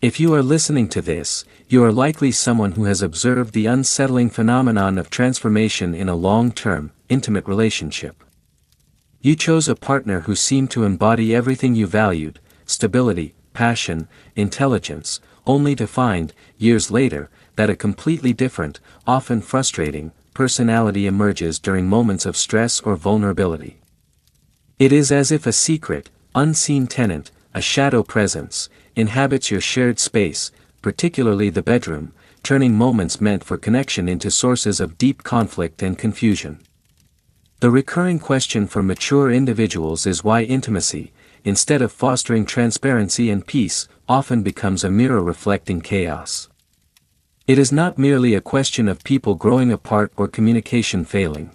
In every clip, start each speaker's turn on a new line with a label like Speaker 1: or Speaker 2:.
Speaker 1: If you are listening to this, you are likely someone who has observed the unsettling phenomenon of transformation in a long-term, intimate relationship. You chose a partner who seemed to embody everything you valued: stability, passion, intelligence, only to find, years later, that a completely different, often frustrating, personality emerges during moments of stress or vulnerability. It is as if a secret, unseen tenant, a shadow presence, inhabits your shared space, particularly the bedroom, turning moments meant for connection into sources of deep conflict and confusion. The recurring question for mature individuals is why intimacy, instead of fostering transparency and peace, often becomes a mirror reflecting chaos. It is not merely a question of people growing apart or communication failing.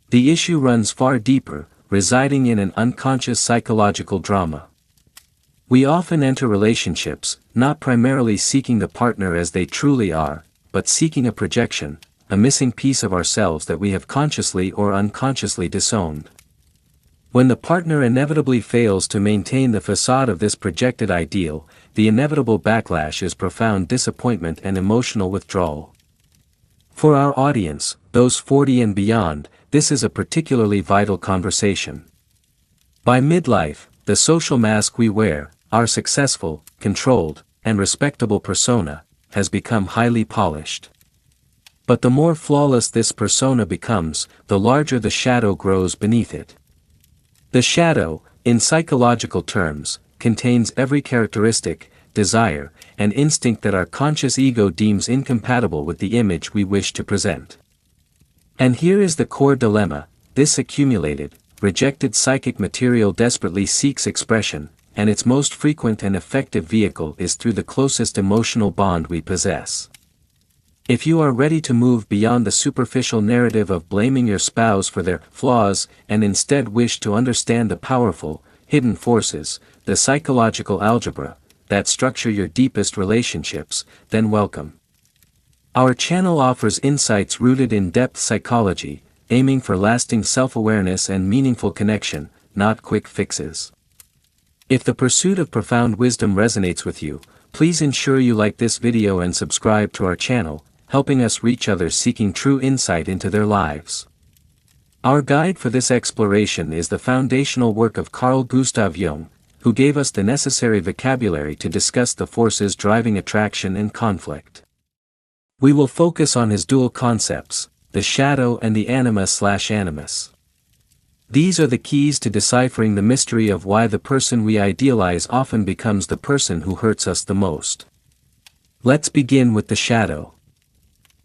Speaker 1: The issue runs far deeper, residing in an unconscious psychological drama. We often enter relationships, not primarily seeking the partner as they truly are, but seeking a projection, a missing piece of ourselves that we have consciously or unconsciously disowned. When the partner inevitably fails to maintain the facade of this projected ideal, the inevitable backlash is profound disappointment and emotional withdrawal. For our audience, those 40 and beyond, this is a particularly vital conversation. By midlife, the social mask we wear, our successful, controlled, and respectable persona, has become highly polished. But the more flawless this persona becomes, the larger the shadow grows beneath it. The shadow, in psychological terms, contains every characteristic, desire, and instinct that our conscious ego deems incompatible with the image we wish to present. And here is the core dilemma: this accumulated, rejected psychic material desperately seeks expression, and its most frequent and effective vehicle is through the closest emotional bond we possess. If you are ready to move beyond the superficial narrative of blaming your spouse for their flaws and instead wish to understand the powerful, hidden forces, the psychological algebra, that structure your deepest relationships, then welcome. Our channel offers insights rooted in depth psychology, aiming for lasting self-awareness and meaningful connection, not quick fixes. If the pursuit of profound wisdom resonates with you, please ensure you like this video and subscribe to our channel, helping us reach others seeking true insight into their lives. Our guide for this exploration is the foundational work of Carl Gustav Jung, who gave us the necessary vocabulary to discuss the forces driving attraction and conflict. We will focus on his dual concepts, the shadow and the anima/animus. These are the keys to deciphering the mystery of why the person we idealize often becomes the person who hurts us the most. Let's begin with the shadow.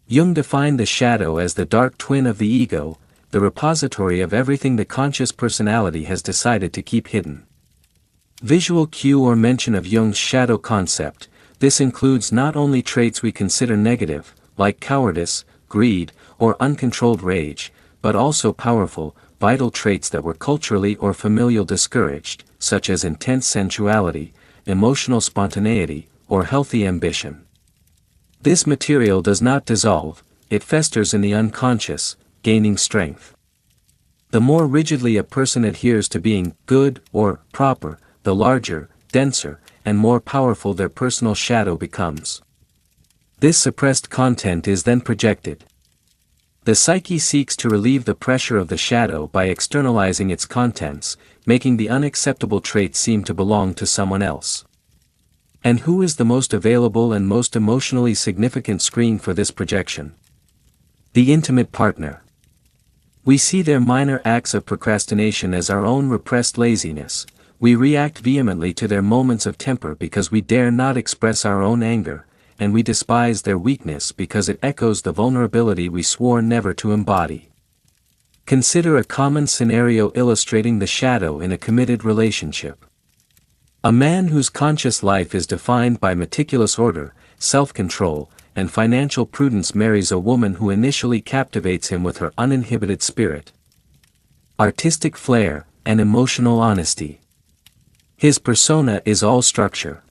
Speaker 1: Jung defined the shadow as the dark twin of the ego, the repository of everything the conscious personality has decided to keep hidden. Visual cue or mention of Jung's shadow concept: this includes not only traits we consider negative, like cowardice, greed, or uncontrolled rage, but also powerful, vital traits that were culturally or familial discouraged, such as intense sensuality, emotional spontaneity, or healthy ambition. This material does not dissolve, it festers in the unconscious, gaining strength. The more rigidly a person adheres to being good or proper, the larger, denser, and more powerful their personal shadow becomes. This suppressed content is then projected. The psyche seeks to relieve the pressure of the shadow by externalizing its contents, making the unacceptable traits seem to belong to someone else. And who is the most available and most emotionally significant screen for this projection? The intimate partner. We see their minor acts of procrastination as our own repressed laziness. We react vehemently to their moments of temper because we dare not express our own anger, and we despise their weakness because it echoes the vulnerability we swore never to embody. Consider a common scenario illustrating the shadow in a committed relationship. A man whose conscious life is defined by meticulous order, self-control, and financial prudence marries a woman who initially captivates him with her uninhibited spirit, artistic flair, and emotional honesty. His persona is all structure.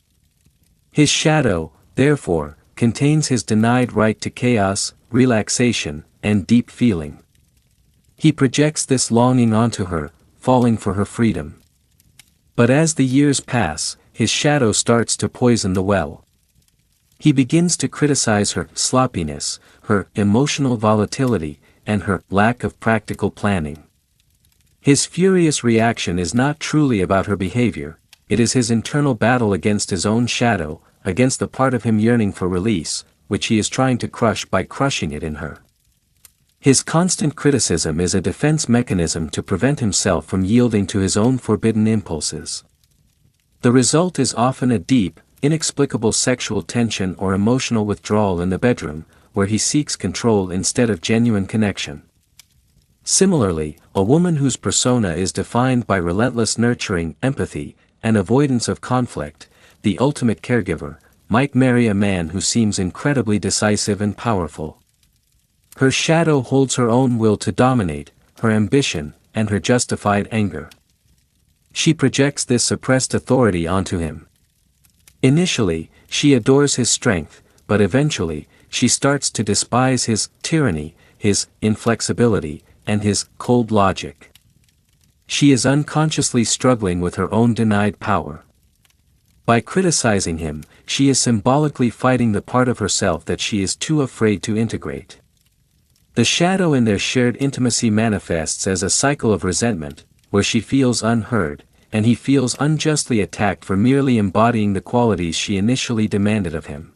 Speaker 1: His shadow, therefore, contains his denied right to chaos, relaxation, and deep feeling. He projects this longing onto her, falling for her freedom. But as the years pass, his shadow starts to poison the well. He begins to criticize her sloppiness, her emotional volatility, and her lack of practical planning. His furious reaction is not truly about her behavior, it is his internal battle against his own shadow, against the part of him yearning for release, which he is trying to crush by crushing it in her. His constant criticism is a defense mechanism to prevent himself from yielding to his own forbidden impulses. The result is often a deep, inexplicable sexual tension or emotional withdrawal in the bedroom, where he seeks control instead of genuine connection. Similarly, a woman whose persona is defined by relentless nurturing, empathy, and avoidance of conflict, the ultimate caregiver, might marry a man who seems incredibly decisive and powerful. Her shadow holds her own will to dominate, her ambition, and her justified anger. She projects this suppressed authority onto him. Initially, she adores his strength, but eventually, she starts to despise his tyranny, his inflexibility, and his cold logic. She is unconsciously struggling with her own denied power. By criticizing him, she is symbolically fighting the part of herself that she is too afraid to integrate. The shadow in their shared intimacy manifests as a cycle of resentment, where she feels unheard, and he feels unjustly attacked for merely embodying the qualities she initially demanded of him.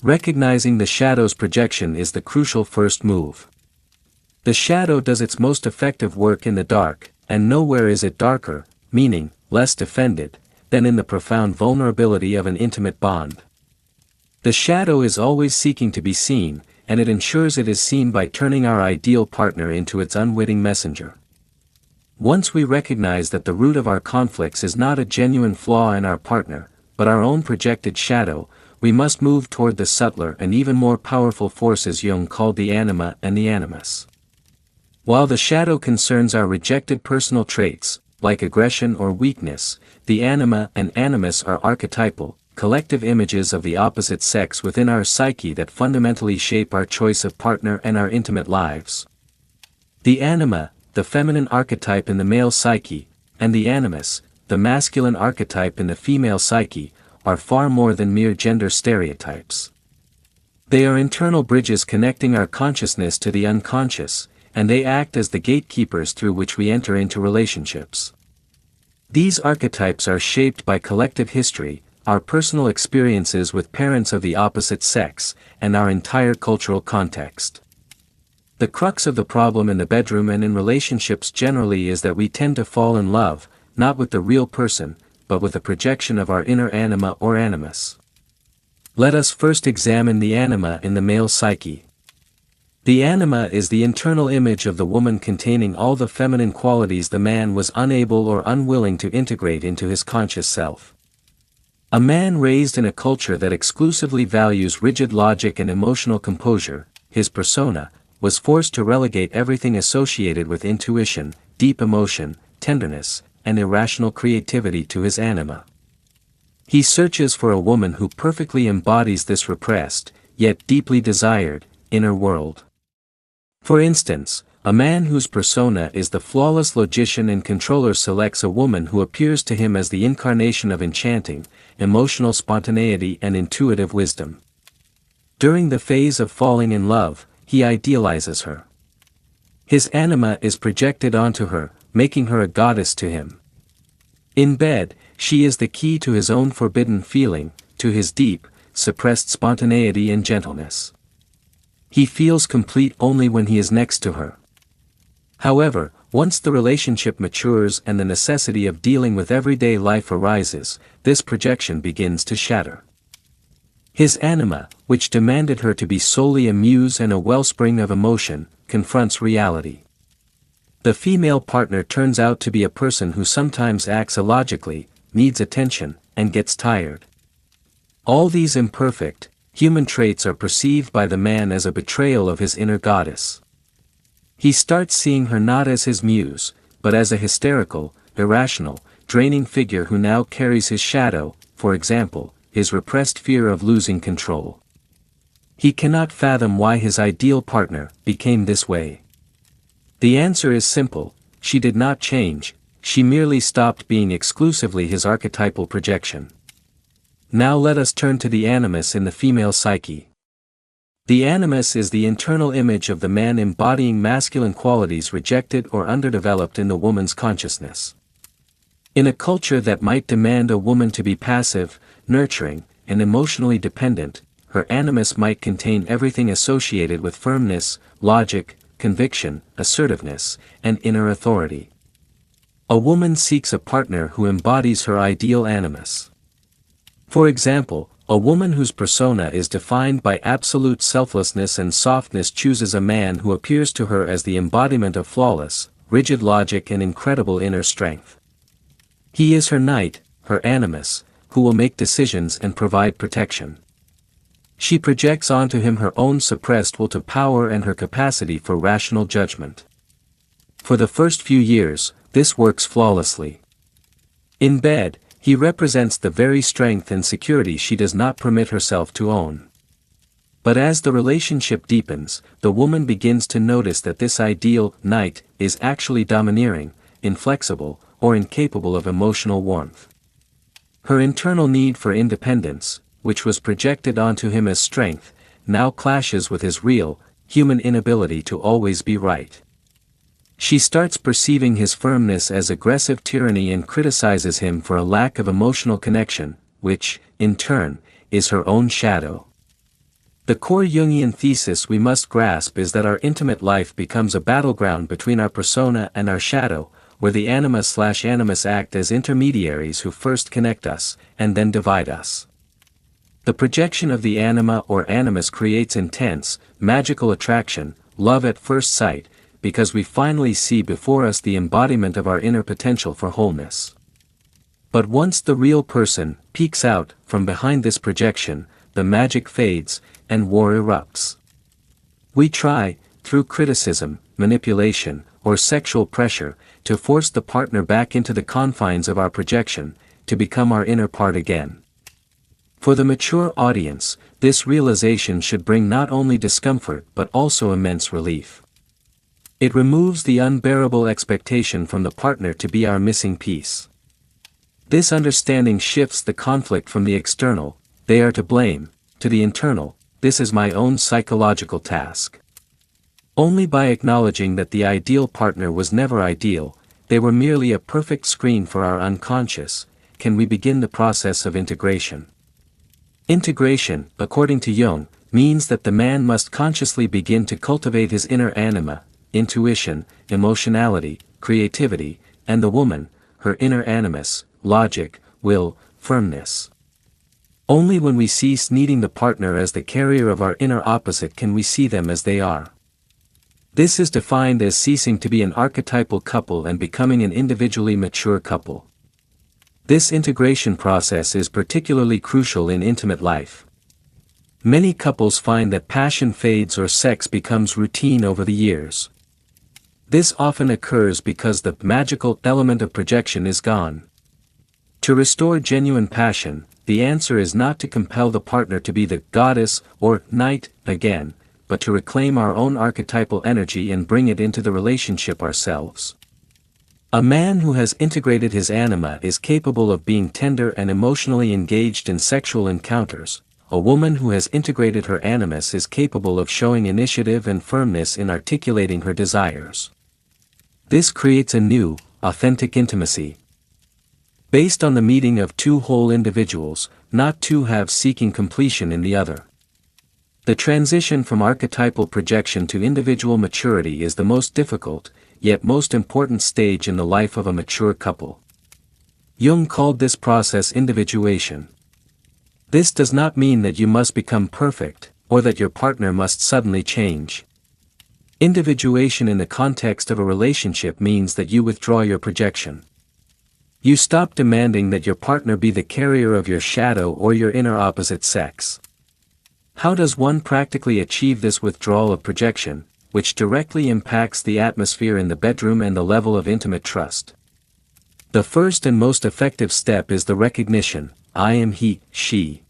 Speaker 1: Recognizing the shadow's projection is the crucial first move. The shadow does its most effective work in the dark, and nowhere is it darker, meaning, less defended, than in the profound vulnerability of an intimate bond. The shadow is always seeking to be seen, and it ensures it is seen by turning our ideal partner into its unwitting messenger. Once we recognize that the root of our conflicts is not a genuine flaw in our partner, but our own projected shadow, we must move toward the subtler and even more powerful forces Jung called the anima and the animus. While the shadow concerns our rejected personal traits, like aggression or weakness, the anima and animus are archetypal, collective images of the opposite sex within our psyche that fundamentally shape our choice of partner and our intimate lives. The anima, the feminine archetype in the male psyche, and the animus, the masculine archetype in the female psyche, are far more than mere gender stereotypes. They are internal bridges connecting our consciousness to the unconscious, and they act as the gatekeepers through which we enter into relationships. These archetypes are shaped by collective history, our personal experiences with parents of the opposite sex, and our entire cultural context. The crux of the problem in the bedroom and in relationships generally is that we tend to fall in love, not with the real person, but with a projection of our inner anima or animus. Let us first examine the anima in the male psyche. The anima is the internal image of the woman containing all the feminine qualities the man was unable or unwilling to integrate into his conscious self. A man raised in a culture that exclusively values rigid logic and emotional composure, his persona, was forced to relegate everything associated with intuition, deep emotion, tenderness, and irrational creativity to his anima. He searches for a woman who perfectly embodies this repressed, yet deeply desired, inner world. For instance, a man whose persona is the flawless logician and controller selects a woman who appears to him as the incarnation of enchanting, emotional spontaneity and intuitive wisdom. During the phase of falling in love, he idealizes her. His anima is projected onto her, making her a goddess to him. In bed, she is the key to his own forbidden feeling, to his deep, suppressed spontaneity and gentleness. He feels complete only when he is next to her. However, once the relationship matures and the necessity of dealing with everyday life arises, this projection begins to shatter. His anima, which demanded her to be solely a muse and a wellspring of emotion, confronts reality. The female partner turns out to be a person who sometimes acts illogically, needs attention, and gets tired. All these imperfect, human traits are perceived by the man as a betrayal of his inner goddess. He starts seeing her not as his muse, but as a hysterical, irrational, draining figure who now carries his shadow, for example, his repressed fear of losing control. He cannot fathom why his ideal partner became this way. The answer is simple: she did not change, she merely stopped being exclusively his archetypal projection. Now let us turn to the animus in the female psyche. The animus is the internal image of the man embodying masculine qualities rejected or underdeveloped in the woman's consciousness. In a culture that might demand a woman to be passive, nurturing, and emotionally dependent, her animus might contain everything associated with firmness, logic, conviction, assertiveness, and inner authority. A woman seeks a partner who embodies her ideal animus. For example, a woman whose persona is defined by absolute selflessness and softness chooses a man who appears to her as the embodiment of flawless, rigid logic and incredible inner strength. He is her knight, her animus, who will make decisions and provide protection. She projects onto him her own suppressed will to power and her capacity for rational judgment. For the first few years, this works flawlessly. In bed, he represents the very strength and security she does not permit herself to own. But as the relationship deepens, the woman begins to notice that this ideal knight is actually domineering, inflexible, or incapable of emotional warmth. Her internal need for independence, which was projected onto him as strength, now clashes with his real, human inability to always be right. She starts perceiving his firmness as aggressive tyranny and criticizes him for a lack of emotional connection, which, in turn, is her own shadow. The core Jungian thesis we must grasp is that our intimate life becomes a battleground between our persona and our shadow, where the anima/animus act as intermediaries who first connect us, and then divide us. The projection of the anima or animus creates intense, magical attraction, love at first sight, because we finally see before us the embodiment of our inner potential for wholeness. But once the real person peeks out from behind this projection, the magic fades, and war erupts. We try, through criticism, manipulation, or sexual pressure, to force the partner back into the confines of our projection, to become our inner part again. For the mature audience, this realization should bring not only discomfort but also immense relief. It removes the unbearable expectation from the partner to be our missing piece. This understanding shifts the conflict from the external, they are to blame, to the internal, this is my own psychological task. Only by acknowledging that the ideal partner was never ideal, they were merely a perfect screen for our unconscious, can we begin the process of integration. Integration, according to Jung, means that the man must consciously begin to cultivate his inner anima, intuition, emotionality, creativity, and the woman, her inner animus, logic, will, firmness. Only when we cease needing the partner as the carrier of our inner opposite can we see them as they are. This is defined as ceasing to be an archetypal couple and becoming an individually mature couple. This integration process is particularly crucial in intimate life. Many couples find that passion fades or sex becomes routine over the years. This often occurs because the magical element of projection is gone. To restore genuine passion, the answer is not to compel the partner to be the goddess or knight again, but to reclaim our own archetypal energy and bring it into the relationship ourselves. A man who has integrated his anima is capable of being tender and emotionally engaged in sexual encounters. A woman who has integrated her animus is capable of showing initiative and firmness in articulating her desires. This creates a new, authentic intimacy, based on the meeting of two whole individuals, not two halves seeking completion in the other. The transition from archetypal projection to individual maturity is the most difficult, yet most important stage in the life of a mature couple. Jung called this process individuation. This does not mean that you must become perfect, or that your partner must suddenly change. Individuation in the context of a relationship means that you withdraw your projection. You stop demanding that your partner be the carrier of your shadow or your inner opposite sex. How does one practically achieve this withdrawal of projection, which directly impacts the atmosphere in the bedroom and the level of intimate trust? The first and most effective step is the recognition, I am he, she.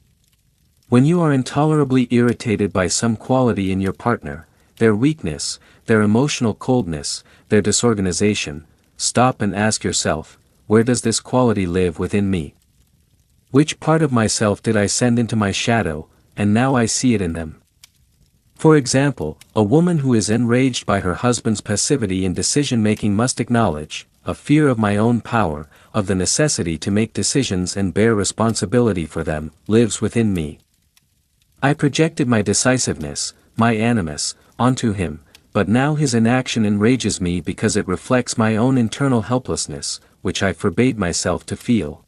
Speaker 1: When you are intolerably irritated by some quality in your partner, their weakness, their emotional coldness, their disorganization, stop and ask yourself, where does this quality live within me? Which part of myself did I send into my shadow, and now I see it in them? For example, a woman who is enraged by her husband's passivity in decision-making must acknowledge, a fear of my own power, of the necessity to make decisions and bear responsibility for them, lives within me. I projected my decisiveness, my animus, onto him, but now his inaction enrages me because it reflects my own internal helplessness, which I forbade myself to feel.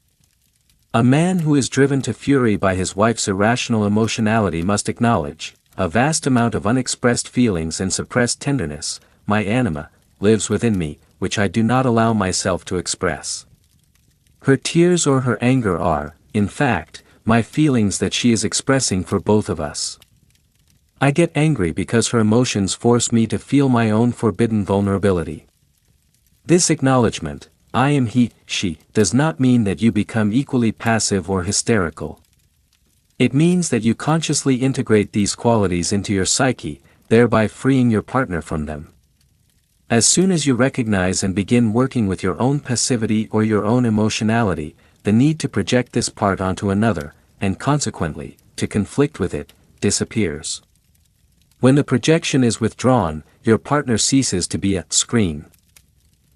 Speaker 1: A man who is driven to fury by his wife's irrational emotionality must acknowledge, a vast amount of unexpressed feelings and suppressed tenderness, my anima, lives within me, which I do not allow myself to express. Her tears or her anger are, in fact, my feelings that she is expressing for both of us. I get angry because her emotions force me to feel my own forbidden vulnerability. This acknowledgement, I am he, she, does not mean that you become equally passive or hysterical. It means that you consciously integrate these qualities into your psyche, thereby freeing your partner from them. As soon as you recognize and begin working with your own passivity or your own emotionality, the need to project this part onto another, and consequently, to conflict with it, disappears. When the projection is withdrawn, your partner ceases to be a screen.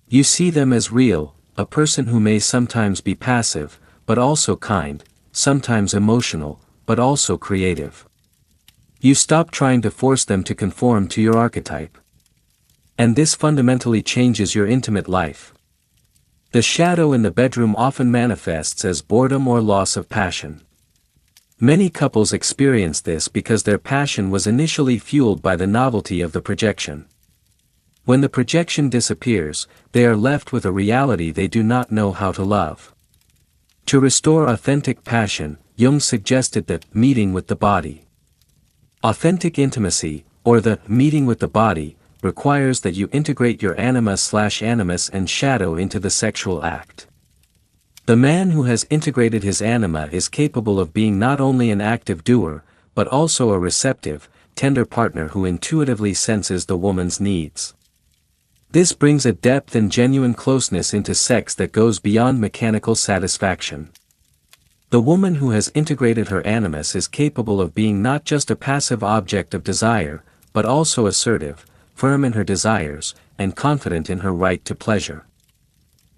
Speaker 1: You see them as real, a person who may sometimes be passive, but also kind, sometimes emotional, but also creative. You stop trying to force them to conform to your archetype. And this fundamentally changes your intimate life. The shadow in the bedroom often manifests as boredom or loss of passion. Many couples experience this because their passion was initially fueled by the novelty of the projection. When the projection disappears, they are left with a reality they do not know how to love. To restore authentic passion, Jung suggested the meeting with the body. Authentic intimacy, or the meeting with the body, requires that you integrate your anima/animus and shadow into the sexual act. The man who has integrated his anima is capable of being not only an active doer, but also a receptive, tender partner who intuitively senses the woman's needs. This brings a depth and genuine closeness into sex that goes beyond mechanical satisfaction. The woman who has integrated her animus is capable of being not just a passive object of desire, but also assertive, firm in her desires, and confident in her right to pleasure.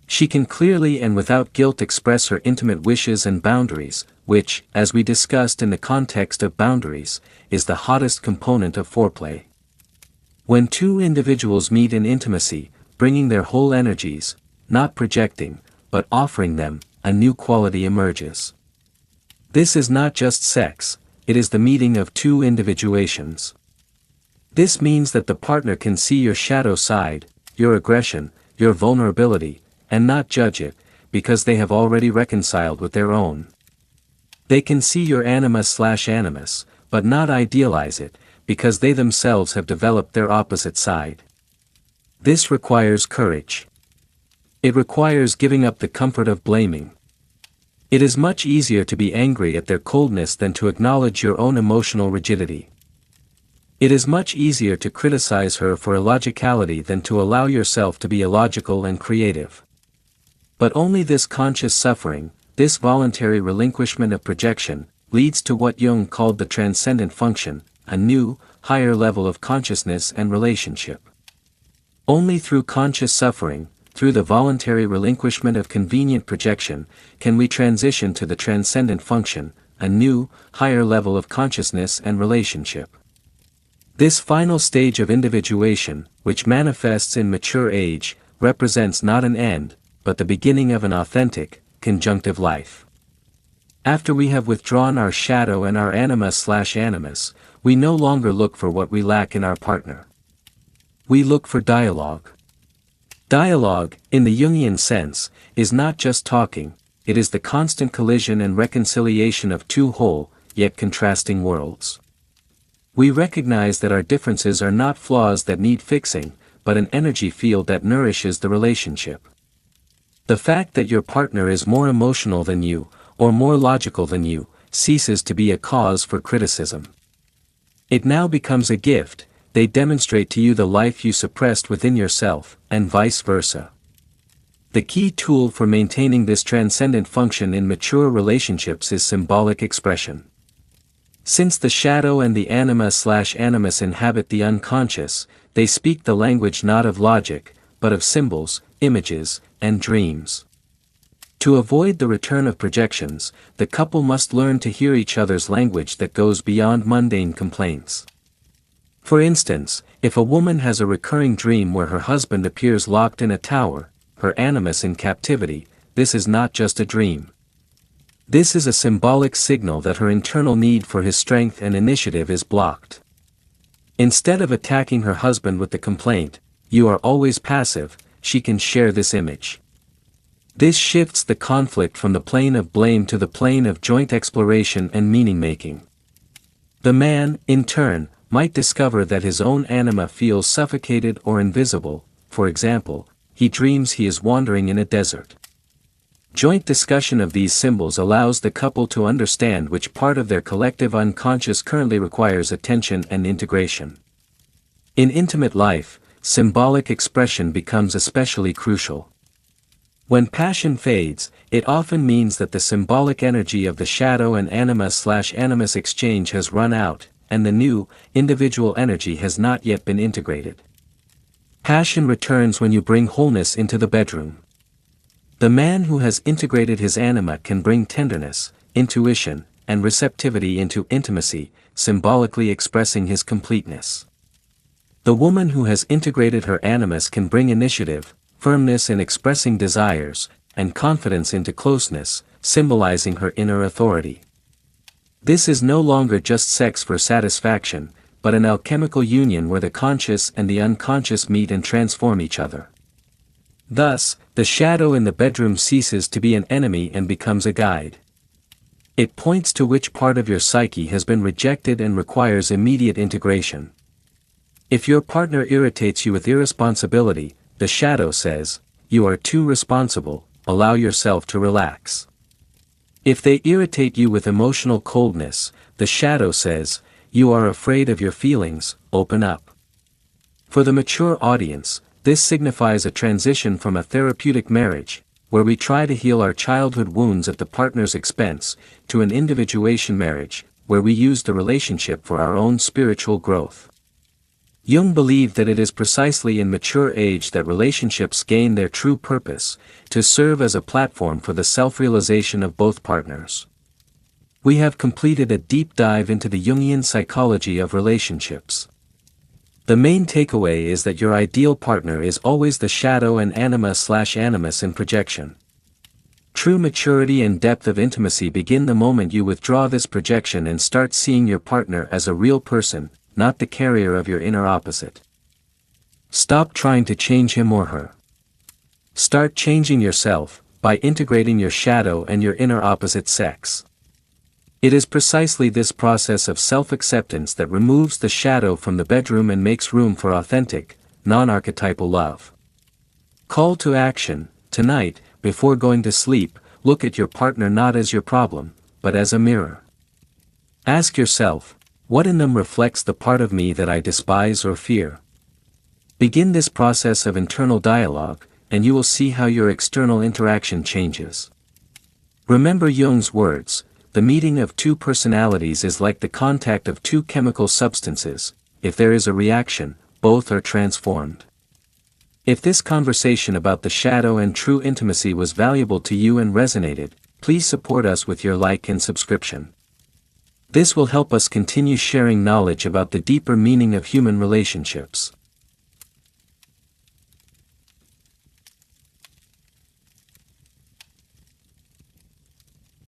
Speaker 1: She can clearly and without guilt express her intimate wishes and boundaries, which, as we discussed in the context of boundaries, is the hottest component of foreplay. When two individuals meet in intimacy, bringing their whole energies, not projecting, but offering them, a new quality emerges. This is not just sex, it is the meeting of two individuations. This means that the partner can see your shadow side, your aggression, your vulnerability, and not judge it, because they have already reconciled with their own. They can see your anima/animus, but not idealize it, because they themselves have developed their opposite side. This requires courage. It requires giving up the comfort of blaming. It is much easier to be angry at their coldness than to acknowledge your own emotional rigidity. It is much easier to criticize her for illogicality than to allow yourself to be illogical and creative. But only this conscious suffering, this voluntary relinquishment of projection, leads to what Jung called the transcendent function, a new, higher level of consciousness and relationship. Only through conscious suffering, through the voluntary relinquishment of convenient projection, can we transition to the transcendent function, a new, higher level of consciousness and relationship. This final stage of individuation, which manifests in mature age, represents not an end, but the beginning of an authentic, conjunctive life. After we have withdrawn our shadow and our anima/animus, we no longer look for what we lack in our partner. We look for dialogue. Dialogue, in the Jungian sense, is not just talking, it is the constant collision and reconciliation of two whole, yet contrasting worlds. We recognize that our differences are not flaws that need fixing, but an energy field that nourishes the relationship. The fact that your partner is more emotional than you, or more logical than you, ceases to be a cause for criticism. It now becomes a gift. They demonstrate to you the life you suppressed within yourself, and vice versa. The key tool for maintaining this transcendent function in mature relationships is symbolic expression. Since the shadow and the anima/animus inhabit the unconscious, they speak the language not of logic, but of symbols, images, and dreams. To avoid the return of projections, the couple must learn to hear each other's language that goes beyond mundane complaints. For instance, if a woman has a recurring dream where her husband appears locked in a tower, her animus in captivity, this is not just a dream. This is a symbolic signal that her internal need for his strength and initiative is blocked. Instead of attacking her husband with the complaint, "You are always passive," she can share this image. This shifts the conflict from the plane of blame to the plane of joint exploration and meaning-making. The man, in turn, might discover that his own anima feels suffocated or invisible. For example, he dreams he is wandering in a desert. Joint discussion of these symbols allows the couple to understand which part of their collective unconscious currently requires attention and integration. In intimate life, symbolic expression becomes especially crucial. When passion fades, it often means that the symbolic energy of the shadow and anima/animus exchange has run out, and the new, individual energy has not yet been integrated. Passion returns when you bring wholeness into the bedroom. The man who has integrated his anima can bring tenderness, intuition, and receptivity into intimacy, symbolically expressing his completeness. The woman who has integrated her animus can bring initiative, firmness in expressing desires, and confidence into closeness, symbolizing her inner authority. This is no longer just sex for satisfaction, but an alchemical union where the conscious and the unconscious meet and transform each other. Thus, the shadow in the bedroom ceases to be an enemy and becomes a guide. It points to which part of your psyche has been rejected and requires immediate integration. If your partner irritates you with irresponsibility, the shadow says, "You are too responsible, allow yourself to relax." If they irritate you with emotional coldness, the shadow says, "You are afraid of your feelings, open up." For the mature audience, this signifies a transition from a therapeutic marriage, where we try to heal our childhood wounds at the partner's expense, to an individuation marriage, where we use the relationship for our own spiritual growth. Jung believed that it is precisely in mature age that relationships gain their true purpose, to serve as a platform for the self-realization of both partners. We have completed a deep dive into the Jungian psychology of relationships. The main takeaway is that your ideal partner is always the shadow and anima/animus in projection. True maturity and depth of intimacy begin the moment you withdraw this projection and start seeing your partner as a real person, not the carrier of your inner opposite. Stop trying to change him or her. Start changing yourself, by integrating your shadow and your inner opposite sex. It is precisely this process of self-acceptance that removes the shadow from the bedroom and makes room for authentic, non-archetypal love. Call to action: tonight, before going to sleep, look at your partner not as your problem, but as a mirror. Ask yourself, what in them reflects the part of me that I despise or fear? Begin this process of internal dialogue, and you will see how your external interaction changes. Remember Jung's words: the meeting of two personalities is like the contact of two chemical substances. If there is a reaction, both are transformed. If this conversation about the shadow and true intimacy was valuable to you and resonated, please support us with your like and subscription. This will help us continue sharing knowledge about the deeper meaning of human relationships.